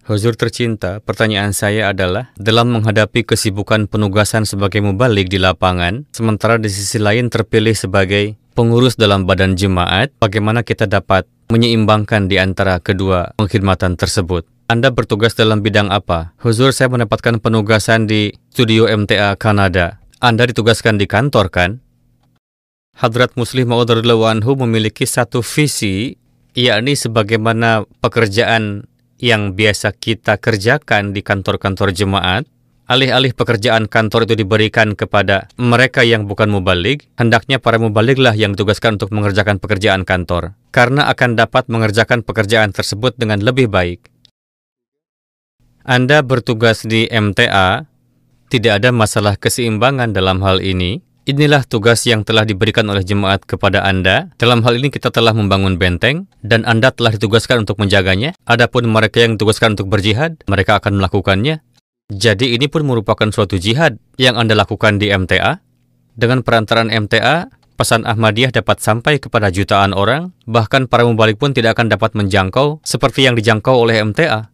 Huzur tercinta, pertanyaan saya adalah, dalam menghadapi kesibukan penugasan sebagai mubaligh di lapangan, sementara di sisi lain terpilih sebagai pengurus dalam badan jemaat, bagaimana kita dapat menyeimbangkan di antara kedua pengkhidmatan tersebut? Anda bertugas dalam bidang apa? Huzur, saya mendapatkan penugasan di studio MTA Kanada. Anda ditugaskan di kantor, kan? Hadrat Muslih Maud radhiyallahu anhu memiliki satu visi, yakni sebagaimana pekerjaan yang biasa kita kerjakan di kantor-kantor jemaat, alih-alih pekerjaan kantor itu diberikan kepada mereka yang bukan mubaligh, hendaknya para mubaligh-lah yang ditugaskan untuk mengerjakan pekerjaan kantor, karena akan dapat mengerjakan pekerjaan tersebut dengan lebih baik. Anda bertugas di MTA, tidak ada masalah keseimbangan dalam hal ini. Inilah tugas yang telah diberikan oleh jemaat kepada Anda. Dalam hal ini kita telah membangun benteng dan Anda telah ditugaskan untuk menjaganya. Adapun mereka yang ditugaskan untuk berjihad, mereka akan melakukannya. Jadi ini pun merupakan suatu jihad yang Anda lakukan di MTA. Dengan perantaraan MTA, pesan Ahmadiyah dapat sampai kepada jutaan orang, bahkan para mubaligh pun tidak akan dapat menjangkau seperti yang dijangkau oleh MTA.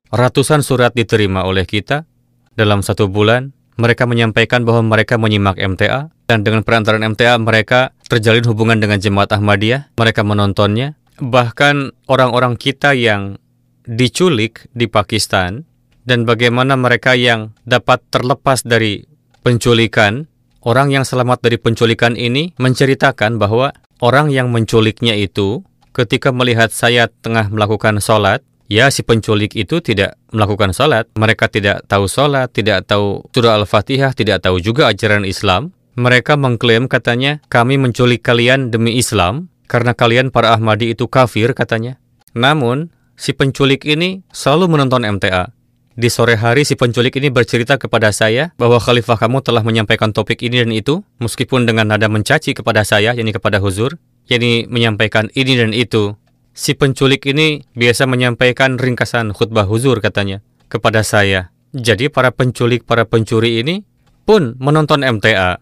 Ratusan surat diterima oleh kita dalam 1 bulan. Mereka menyampaikan bahwa mereka menyimak MTA, dan dengan perantaraan MTA mereka terjalin hubungan dengan jemaat Ahmadiyah, mereka menontonnya. Bahkan orang-orang kita yang diculik di Pakistan, dan bagaimana mereka yang dapat terlepas dari penculikan, orang yang selamat dari penculikan ini menceritakan bahwa orang yang menculiknya itu, ketika melihat saya tengah melakukan sholat, ya, si penculik itu tidak melakukan salat. Mereka tidak tahu salat, tidak tahu surah Al-Fatihah, tidak tahu juga ajaran Islam. Mereka mengklaim, katanya, kami menculik kalian demi Islam, karena kalian para Ahmadi itu kafir, katanya. Namun, si penculik ini selalu menonton MTA. Di sore hari, si penculik ini bercerita kepada saya bahwa khalifah kamu telah menyampaikan topik ini dan itu, meskipun dengan nada mencaci kepada saya, yakni kepada Huzur, yakni menyampaikan ini dan itu. Si penculik ini biasa menyampaikan ringkasan khutbah Huzur, katanya, kepada saya. Jadi para penculik, para pencuri ini pun menonton MTA.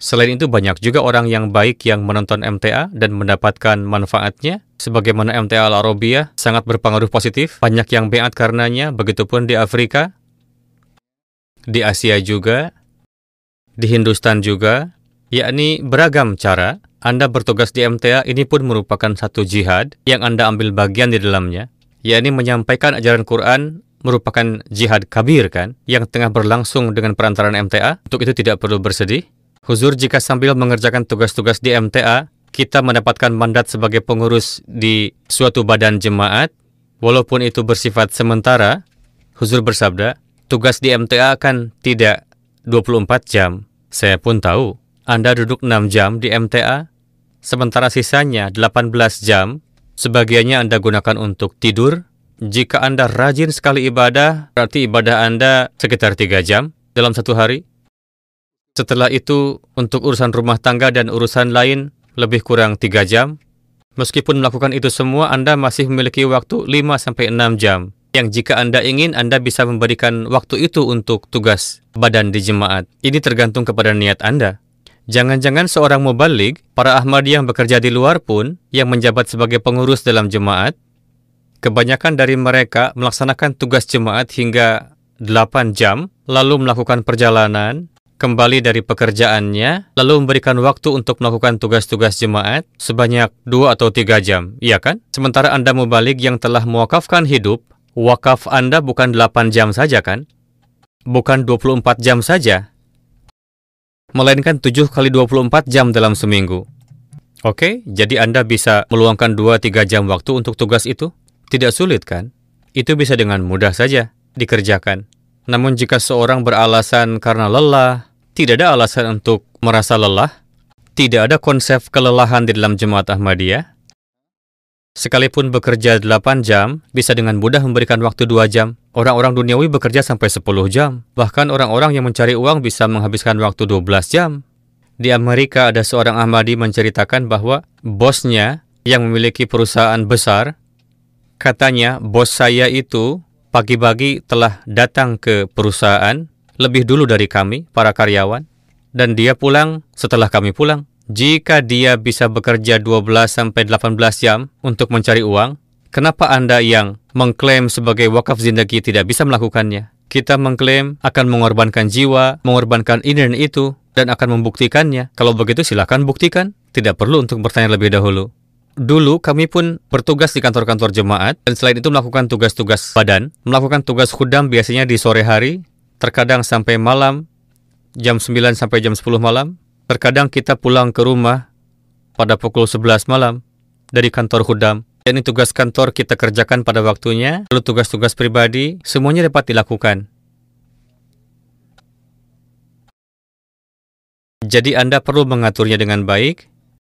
Selain itu banyak juga orang yang baik yang menonton MTA dan mendapatkan manfaatnya. Sebagaimana MTA Al-Arabiyah sangat berpengaruh positif. Banyak yang beat karenanya, begitupun di Afrika, di Asia juga, di Hindustan juga, yakni beragam cara. Anda bertugas di MTA, ini pun merupakan satu jihad yang Anda ambil bagian di dalamnya, yakni menyampaikan ajaran Quran merupakan jihad kabir, kan, yang tengah berlangsung dengan perantaraan MTA. Untuk itu tidak perlu bersedih. Huzur, jika sambil mengerjakan tugas-tugas di MTA, kita mendapatkan mandat sebagai pengurus di suatu badan jemaat, walaupun itu bersifat sementara, Huzur bersabda, tugas di MTA kan tidak 24 jam. Saya pun tahu, Anda duduk 6 jam di MTA, sementara sisanya 18 jam, sebagiannya Anda gunakan untuk tidur. Jika Anda rajin sekali ibadah, berarti ibadah Anda sekitar 3 jam dalam 1 hari. Setelah itu, untuk urusan rumah tangga dan urusan lain, lebih kurang 3 jam. Meskipun melakukan itu semua, Anda masih memiliki waktu 5-6 jam. Yang jika Anda ingin, Anda bisa memberikan waktu itu untuk tugas badan di jemaat. Ini tergantung kepada niat Anda. Jangan-jangan seorang mubaligh, para Ahmadi yang bekerja di luar pun, yang menjabat sebagai pengurus dalam jemaat, kebanyakan dari mereka melaksanakan tugas jemaat hingga 8 jam, lalu melakukan perjalanan, kembali dari pekerjaannya, lalu memberikan waktu untuk melakukan tugas-tugas jemaat sebanyak 2 atau 3 jam, iya kan? Sementara Anda mubaligh yang telah mewakafkan hidup, wakaf Anda bukan 8 jam saja, kan? Bukan 24 jam saja, melainkan 7 kali 24 jam dalam seminggu. Oke, jadi Anda bisa meluangkan 2-3 jam waktu untuk tugas itu. Tidak sulit, kan? Itu bisa dengan mudah saja dikerjakan. Namun jika seorang beralasan karena lelah, tidak ada alasan untuk merasa lelah. Tidak ada konsep kelelahan di dalam jemaat Ahmadiyah. Sekalipun bekerja 8 jam, bisa dengan mudah memberikan waktu 2 jam. Orang-orang duniawi bekerja sampai 10 jam. Bahkan orang-orang yang mencari uang bisa menghabiskan waktu 12 jam. Di Amerika ada seorang Ahmadi menceritakan bahwa bosnya yang memiliki perusahaan besar, katanya bos saya itu pagi-pagi telah datang ke perusahaan lebih dulu dari kami, para karyawan. Dan dia pulang setelah kami pulang. Jika dia bisa bekerja 12-18 jam untuk mencari uang, Kenapa Anda yang mengklaim sebagai wakaf zindagi tidak bisa melakukannya? Kita mengklaim akan mengorbankan jiwa, mengorbankan ini dan itu, dan akan membuktikannya. Kalau begitu silakan buktikan. Tidak perlu untuk bertanya lebih dahulu. Dulu kami pun bertugas di kantor-kantor jemaat, dan selain itu melakukan tugas-tugas badan, melakukan tugas khudam biasanya di sore hari, terkadang sampai malam, jam 9 sampai jam 10 malam. Terkadang kita pulang ke rumah pada pukul 11 malam dari kantor khudam. Dan tugas kantor kita kerjakan pada waktunya, lalu tugas-tugas pribadi, semuanya dapat dilakukan. Jadi Anda perlu mengaturnya dengan baik,